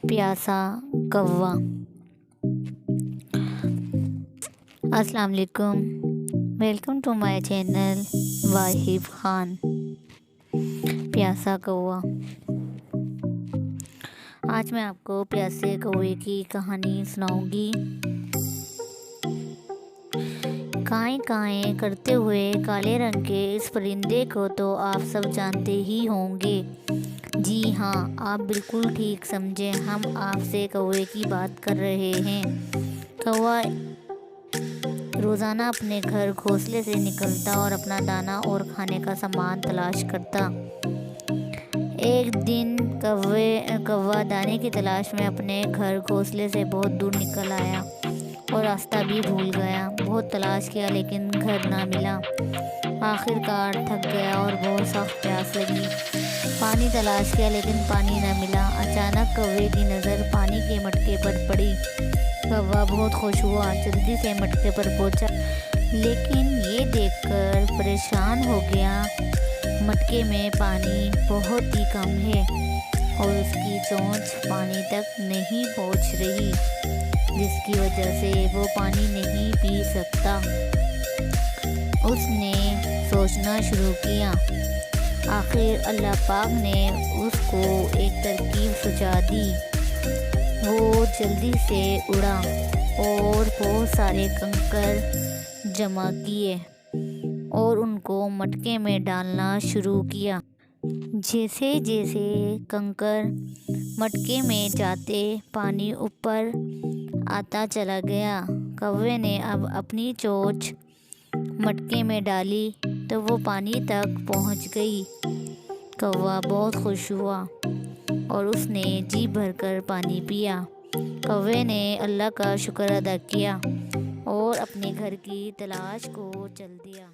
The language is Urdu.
پیاسا کوا۔ السلام علیکم، welcome to my channel Wahab Khan. پیاسا کوا۔ آج میں آپ کو پیاسے کوے کی کہانی سناؤں گی۔ کائیں کائیں کرتے ہوئے کالے رنگ کے اس پرندے کو تو آپ سب جانتے ہی ہوں گے۔ جی ہاں، آپ بالکل ٹھیک سمجھے، ہم آپ سے کوے کی بات کر رہے ہیں۔ کوا روزانہ اپنے گھر گھونسلے سے نکلتا اور اپنا دانہ اور کھانے کا سامان تلاش کرتا۔ ایک دن کوا دانے کی تلاش میں اپنے گھر گھونسلے سے بہت دور نکل آیا اور راستہ بھی بھول گیا۔ بہت تلاش کیا لیکن گھر نہ ملا۔ آخر کار تھک گیا اور بہت سخت پیاس لگی۔ پانی تلاش کیا لیکن پانی نہ ملا۔ اچانک کوے کی نظر پانی کے مٹکے پر پڑی۔ کوا بہت خوش ہوا، جلدی سے مٹکے پر پہنچا، لیکن یہ دیکھ کر پریشان ہو گیا مٹکے میں پانی بہت ہی کم ہے اور اس کی چونچ پانی تک نہیں پہنچ رہی، جس کی وجہ سے وہ پانی نہیں پی سکتا۔ اس نے سوچنا شروع کیا۔ آخر اللہ پاک نے اس کو ایک ترکیب سجا دی۔ وہ جلدی سے اڑا اور بہت سارے کنکر جمع کیے اور ان کو مٹکے میں ڈالنا شروع کیا۔ جیسے جیسے کنکر مٹکے میں جاتے، پانی اوپر آتا چلا گیا۔ کوے نے اب اپنی چونچ مٹکے میں ڈالی تو وہ پانی تک پہنچ گئی۔ کوا بہت خوش ہوا اور اس نے جی بھر کر پانی پیا۔ کوے نے اللہ کا شکر ادا کیا اور اپنے گھر کی تلاش کو چل دیا۔